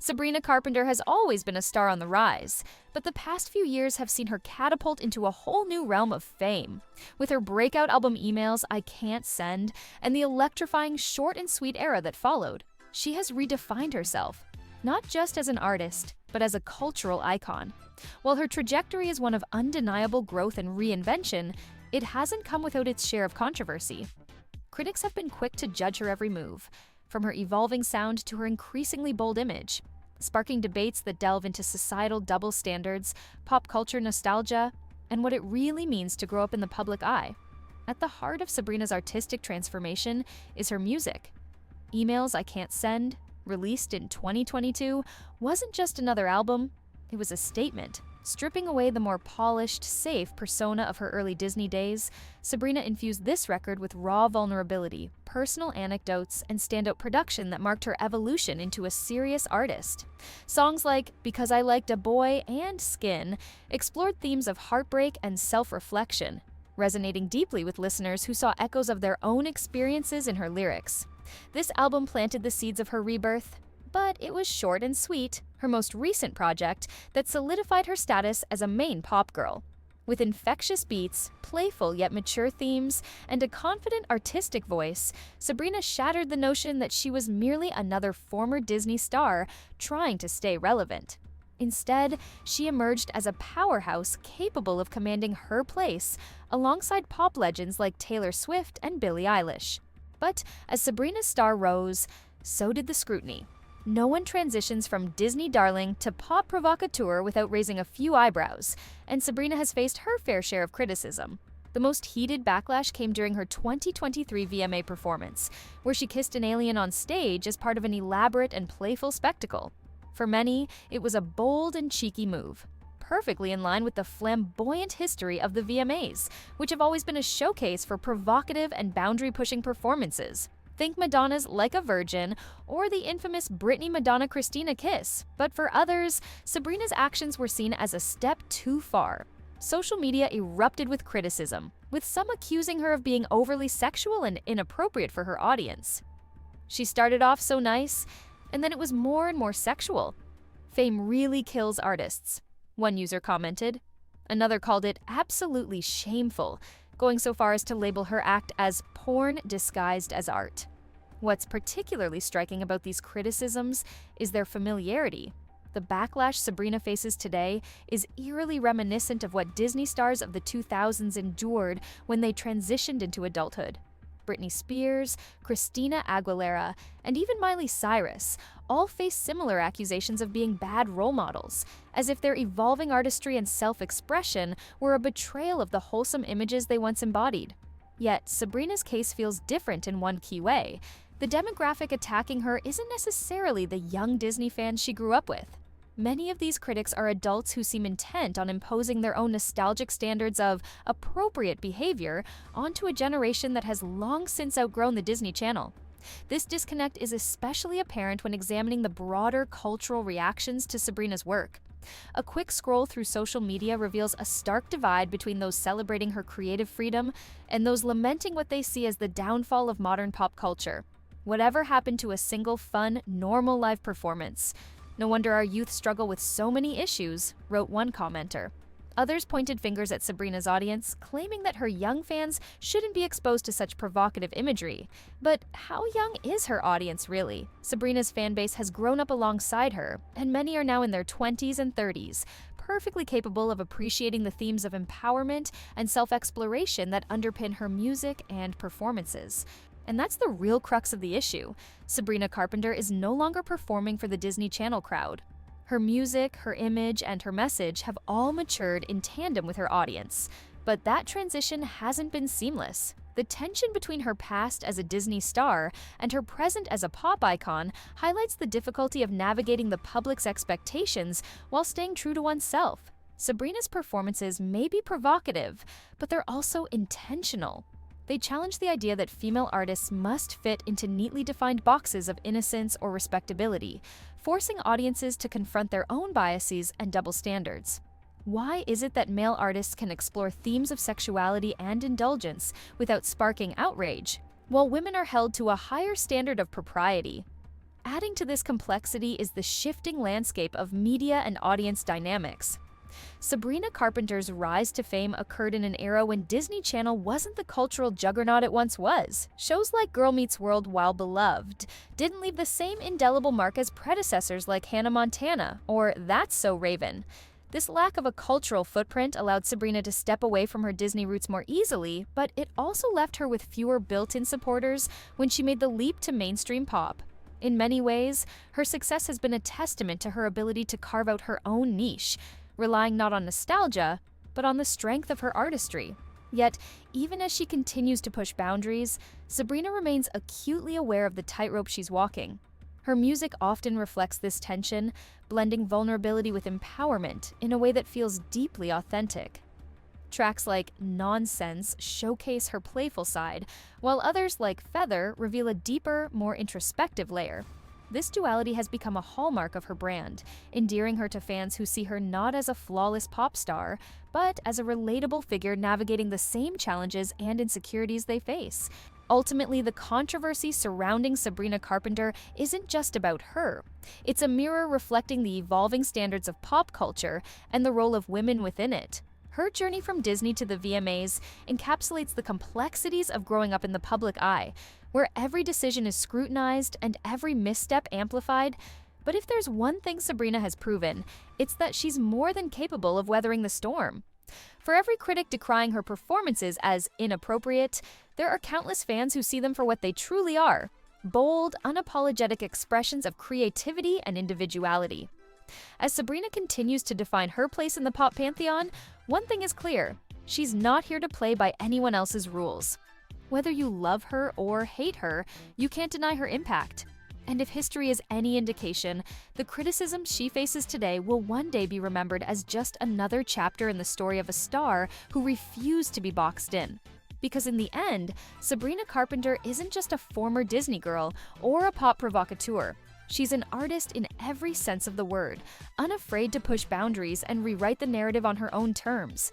Sabrina Carpenter has always been a star on the rise, but the past few years have seen her catapult into a whole new realm of fame. With her breakout album Emails, I Can't Send, and the electrifying short and sweet era that followed, she has redefined herself, not just as an artist, but as a cultural icon. While her trajectory is one of undeniable growth and reinvention, it hasn't come without its share of controversy. Critics have been quick to judge her every move, from her evolving sound to her increasingly bold image, sparking debates that delve into societal double standards, pop culture nostalgia, and what it really means to grow up in the public eye. At the heart of Sabrina's artistic transformation is her music. Emails I Can't Send, released in 2022, wasn't just another album, it was a statement. Stripping away the more polished, safe persona of her early Disney days, Sabrina infused this record with raw vulnerability, personal anecdotes, and standout production that marked her evolution into a serious artist. Songs like Because I Liked a Boy and Skin explored themes of heartbreak and self-reflection, resonating deeply with listeners who saw echoes of their own experiences in her lyrics. This album planted the seeds of her rebirth, but it was short and sweet, her most recent project that solidified her status as a main pop girl. With infectious beats, playful yet mature themes, and a confident artistic voice, Sabrina shattered the notion that she was merely another former Disney star trying to stay relevant. Instead, she emerged as a powerhouse capable of commanding her place alongside pop legends like Taylor Swift and Billie Eilish. But as Sabrina's star rose, so did the scrutiny. No one transitions from Disney darling to pop provocateur without raising a few eyebrows, and Sabrina has faced her fair share of criticism. The most heated backlash came during her 2023 VMA performance, where she kissed an alien on stage as part of an elaborate and playful spectacle. For many, it was a bold and cheeky move, perfectly in line with the flamboyant history of the VMAs, which have always been a showcase for provocative and boundary-pushing performances. Think Madonna's Like a Virgin or the infamous Britney Madonna Christina kiss, but for others, Sabrina's actions were seen as a step too far. Social media erupted with criticism, with some accusing her of being overly sexual and inappropriate for her audience. She started off so nice, and then it was more and more sexual. Fame really kills artists, one user commented. Another called it absolutely shameful, going so far as to label her act as porn disguised as art. What's particularly striking about these criticisms is their familiarity. The backlash Sabrina faces today is eerily reminiscent of what Disney stars of the 2000s endured when they transitioned into adulthood. Britney Spears, Christina Aguilera, and even Miley Cyrus all face similar accusations of being bad role models, as if their evolving artistry and self-expression were a betrayal of the wholesome images they once embodied. Yet, Sabrina's case feels different in one key way. The demographic attacking her isn't necessarily the young Disney fans she grew up with. Many of these critics are adults who seem intent on imposing their own nostalgic standards of appropriate behavior onto a generation that has long since outgrown the Disney Channel. This disconnect is especially apparent when examining the broader cultural reactions to Sabrina's work. A quick scroll through social media reveals a stark divide between those celebrating her creative freedom and those lamenting what they see as the downfall of modern pop culture. Whatever happened to a single fun, normal live performance? No wonder our youth struggle with so many issues, wrote one commenter. Others pointed fingers at Sabrina's audience, claiming that her young fans shouldn't be exposed to such provocative imagery. But how young is her audience really? Sabrina's fanbase has grown up alongside her, and many are now in their 20s and 30s, perfectly capable of appreciating the themes of empowerment and self-exploration that underpin her music and performances. And that's the real crux of the issue. Sabrina Carpenter is no longer performing for the Disney Channel crowd. Her music, her image, and her message have all matured in tandem with her audience. But that transition hasn't been seamless. The tension between her past as a Disney star and her present as a pop icon highlights the difficulty of navigating the public's expectations while staying true to oneself. Sabrina's performances may be provocative, but they're also intentional. They challenge the idea that female artists must fit into neatly defined boxes of innocence or respectability, forcing audiences to confront their own biases and double standards. Why is it that male artists can explore themes of sexuality and indulgence without sparking outrage, while women are held to a higher standard of propriety? Adding to this complexity is the shifting landscape of media and audience dynamics. Sabrina Carpenter's rise to fame occurred in an era when Disney Channel wasn't the cultural juggernaut it once was. Shows like Girl Meets World, while beloved, didn't leave the same indelible mark as predecessors like Hannah Montana or That's So Raven. This lack of a cultural footprint allowed Sabrina to step away from her Disney roots more easily, but it also left her with fewer built-in supporters when she made the leap to mainstream pop. In many ways, her success has been a testament to her ability to carve out her own niche, relying not on nostalgia, but on the strength of her artistry. Yet, even as she continues to push boundaries, Sabrina remains acutely aware of the tightrope she's walking. Her music often reflects this tension, blending vulnerability with empowerment in a way that feels deeply authentic. Tracks like Nonsense showcase her playful side, while others like Feather reveal a deeper, more introspective layer. This duality has become a hallmark of her brand, endearing her to fans who see her not as a flawless pop star, but as a relatable figure navigating the same challenges and insecurities they face. Ultimately, the controversy surrounding Sabrina Carpenter isn't just about her. It's a mirror reflecting the evolving standards of pop culture and the role of women within it. Her journey from Disney to the VMAs encapsulates the complexities of growing up in the public eye, where every decision is scrutinized and every misstep amplified. But if there's one thing Sabrina has proven, it's that she's more than capable of weathering the storm. For every critic decrying her performances as inappropriate, there are countless fans who see them for what they truly are: bold, unapologetic expressions of creativity and individuality. As Sabrina continues to define her place in the pop pantheon, one thing is clear: she's not here to play by anyone else's rules. Whether you love her or hate her, you can't deny her impact. And if history is any indication, the criticisms she faces today will one day be remembered as just another chapter in the story of a star who refused to be boxed in. Because in the end, Sabrina Carpenter isn't just a former Disney girl or a pop provocateur. She's an artist in every sense of the word, unafraid to push boundaries and rewrite the narrative on her own terms.